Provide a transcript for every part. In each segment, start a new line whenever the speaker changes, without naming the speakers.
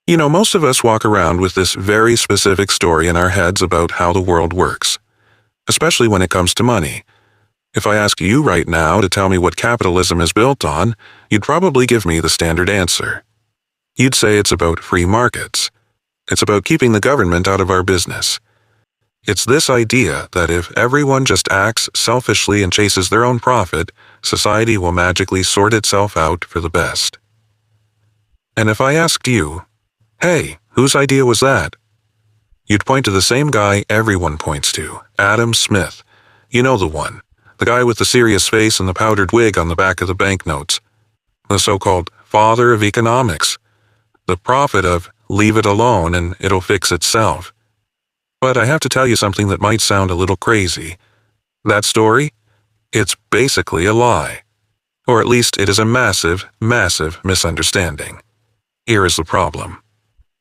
Most of us walk around with this very specific story in our heads about how the world works, especially when it comes to money. If I ask you right now to tell me what capitalism is built on, you'd probably give me the standard answer. You'd say it's about free markets. It's about keeping the government out of our business. It's this idea that if everyone just acts selfishly and chases their own profit, society will magically sort itself out for the best. And if I asked you, "Hey, whose idea was that?" you'd point to the same guy everyone points to, Adam Smith. You know the one. The guy with the serious face and the powdered wig on the back of the banknotes. The so-called father of economics. The prophet of leave it alone and it'll fix itself. But I have to tell you something that might sound a little crazy. That story? It's basically a lie. Or at least it is a massive, massive misunderstanding. Here is the problem.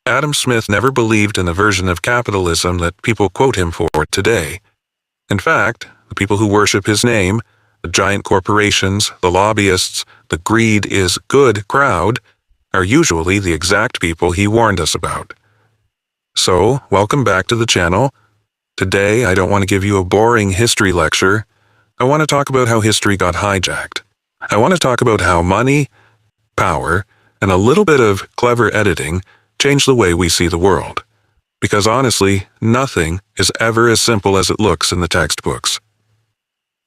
Adam Smith never believed in the version of capitalism that people quote him for today. In fact, the people who worship his name, the giant corporations, the lobbyists, the greed is good crowd, are usually the exact people he warned us about. So, welcome back to the channel. Today, I don't want to give you a boring history lecture. I want to talk about how history got hijacked. I want to talk about how money, power, and a little bit of clever editing change the way we see the world. Because honestly, nothing is ever as simple as it looks in the textbooks.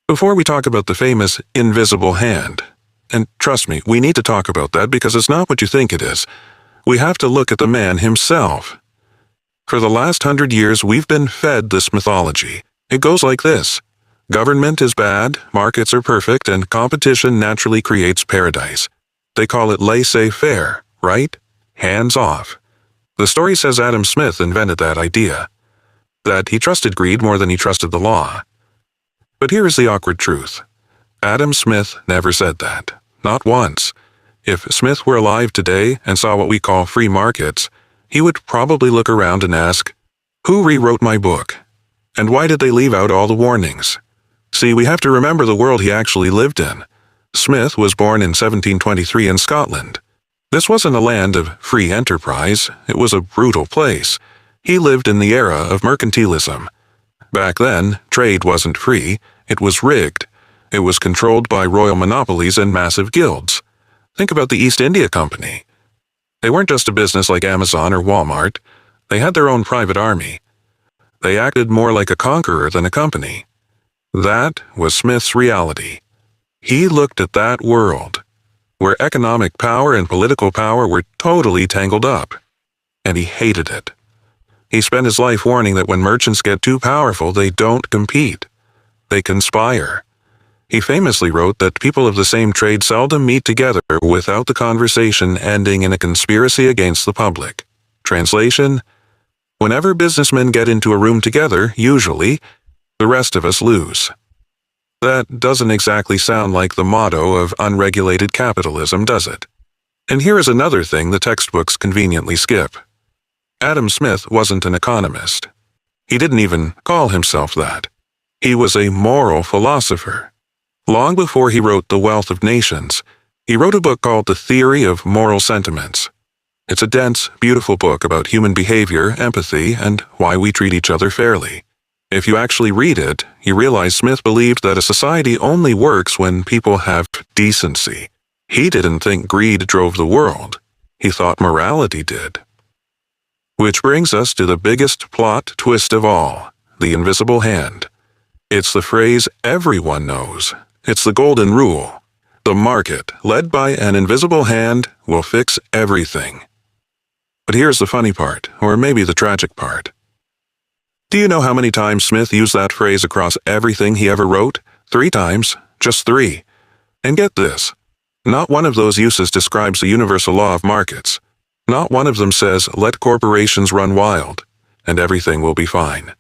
Before we talk about the famous invisible hand, and trust me, we need to talk about that because it's not what you think it is, we have to look at the man himself. For the last 100 years, we've been fed this mythology. It goes like this. Government is bad, markets are perfect, and competition naturally creates paradise. They call it laissez-faire, right? Hands off. The story says Adam Smith invented that idea. That he trusted greed more than he trusted the law. But here is the awkward truth. Adam Smith never said that. Not once. If Smith were alive today and saw what we call free markets, he would probably look around and ask, "Who rewrote my book? And why did they leave out all the warnings?" See, we have to remember the world he actually lived in. Smith was born in 1723 in Scotland. This wasn't a land of free enterprise, it was a brutal place. He lived in the era of mercantilism. Back then, trade wasn't free, it was rigged. It was controlled by royal monopolies and massive guilds. Think about the East India Company. They weren't just a business like Amazon or Walmart. They had their own private army. They acted more like a conqueror than a company. That was Smith's reality. He looked at that world, where economic power and political power were totally tangled up, and he hated it. He spent his life warning that when merchants get too powerful, they don't compete. They conspire. He famously wrote that people of the same trade seldom meet together without the conversation ending in a conspiracy against the public. Translation: whenever businessmen get into a room together, usually, the rest of us lose. That doesn't exactly sound like the motto of unregulated capitalism, does it? And here is another thing the textbooks conveniently skip. Adam Smith wasn't an economist. He didn't even call himself that. He was a moral philosopher. Long before he wrote The Wealth of Nations, he wrote a book called The Theory of Moral Sentiments. It's a dense, beautiful book about human behavior, empathy, and why we treat each other fairly. If you actually read it, you realize Smith believed that a society only works when people have decency. He didn't think greed drove the world. He thought morality did. Which brings us to the biggest plot twist of all, the invisible hand. It's the phrase everyone knows. It's the golden rule. The market, led by an invisible hand, will fix everything. But here's the funny part, or maybe the tragic part. Do you know how many times Smith used that phrase across everything he ever wrote? 3 times. Just 3. And get this. Not one of those uses describes the universal law of markets. Not one of them says, let corporations run wild, and everything will be fine.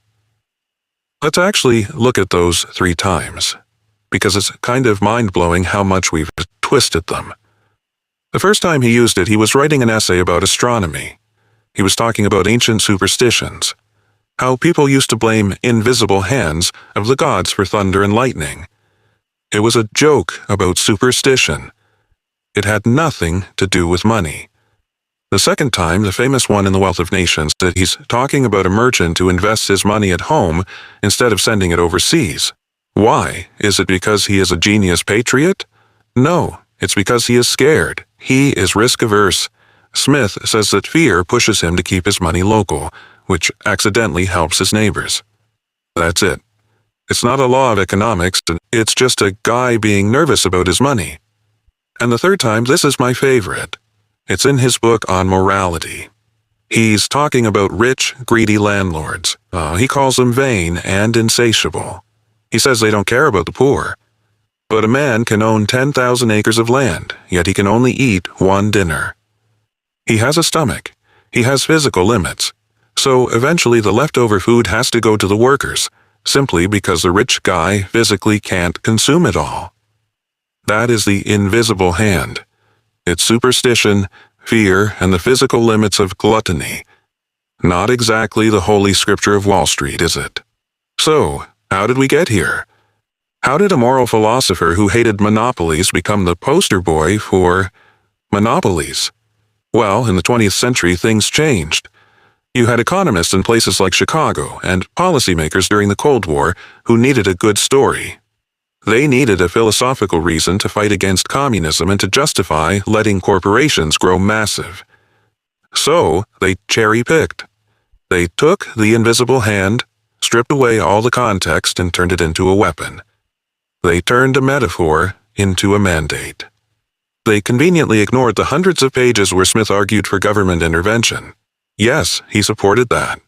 Let's actually look at those 3 times, because it's kind of mind-blowing how much we've twisted them. The first time he used it, he was writing an essay about astronomy. He was talking about ancient superstitions, how people used to blame invisible hands of the gods for thunder and lightning. It was a joke about superstition. It had nothing to do with money. The second time, the famous one in The Wealth of Nations, that he's talking about a merchant who invests his money at home instead of sending it overseas. Why? Is it because he is a genius patriot? No, it's because he is scared. He is risk-averse. Smith says that fear pushes him to keep his money local, which accidentally helps his neighbors. That's it. It's not a law of economics, it's just a guy being nervous about his money. And the third time, this is my favorite. It's in his book on morality. He's talking about rich, greedy landlords. He calls them vain and insatiable. He says they don't care about the poor. But a man can own 10,000 acres of land, yet he can only eat one dinner. He has a stomach. He has physical limits. So eventually the leftover food has to go to the workers, simply because the rich guy physically can't consume it all. That is the invisible hand. It's superstition, fear, and the physical limits of gluttony. Not exactly the holy scripture of Wall Street, is it? So, how did we get here? How did a moral philosopher who hated monopolies become the poster boy for monopolies? Well, in the 20th century, things changed. You had economists in places like Chicago and policymakers during the Cold War who needed a good story. They needed a philosophical reason to fight against communism and to justify letting corporations grow massive. So, they cherry-picked. They took the invisible hand, stripped away all the context, and turned it into a weapon. They turned a metaphor into a mandate. They conveniently ignored the hundreds of pages where Smith argued for government intervention. Yes, he supported that.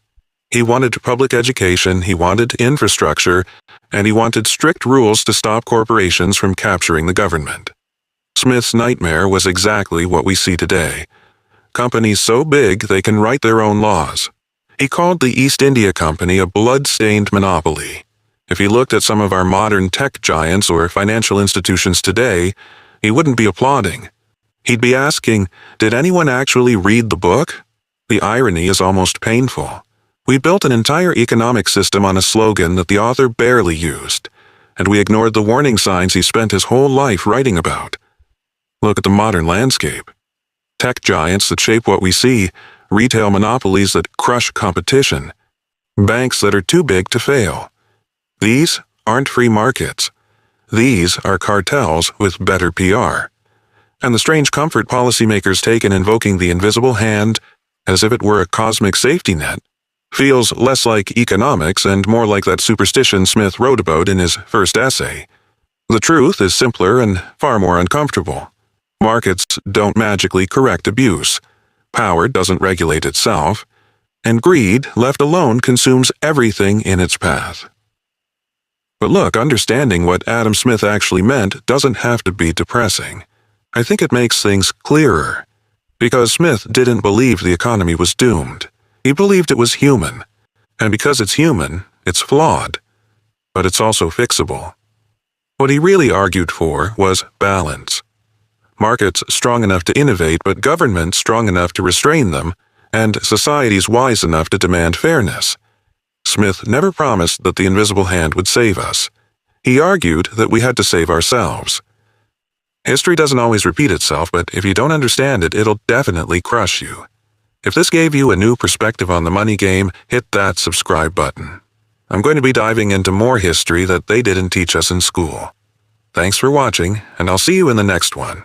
He wanted public education, he wanted infrastructure, and he wanted strict rules to stop corporations from capturing the government. Smith's nightmare was exactly what we see today. Companies so big they can write their own laws. He called the East India Company a blood-stained monopoly. If he looked at some of our modern tech giants or financial institutions today, he wouldn't be applauding. He'd be asking, did anyone actually read the book? The irony is almost painful. We built an entire economic system on a slogan that the author barely used, and we ignored the warning signs he spent his whole life writing about. Look at the modern landscape. Tech giants that shape what we see, retail monopolies that crush competition, banks that are too big to fail. These aren't free markets. These are cartels with better PR. And the strange comfort policymakers take in invoking the invisible hand as if it were a cosmic safety net feels less like economics and more like that superstition Smith wrote about in his first essay. The truth is simpler and far more uncomfortable. Markets don't magically correct abuse. Power doesn't regulate itself. And greed, left alone, consumes everything in its path. But look, understanding what Adam Smith actually meant doesn't have to be depressing. I think it makes things clearer. Because Smith didn't believe the economy was doomed. He believed it was human. And because it's human, it's flawed. But it's also fixable. What he really argued for was balance. Markets strong enough to innovate, but governments strong enough to restrain them, and societies wise enough to demand fairness. Smith never promised that the invisible hand would save us. He argued that we had to save ourselves. History doesn't always repeat itself, but if you don't understand it, it'll definitely crush you. If this gave you a new perspective on the money game, hit that subscribe button. I'm going to be diving into more history that they didn't teach us in school. Thanks for watching, and I'll see you in the next one.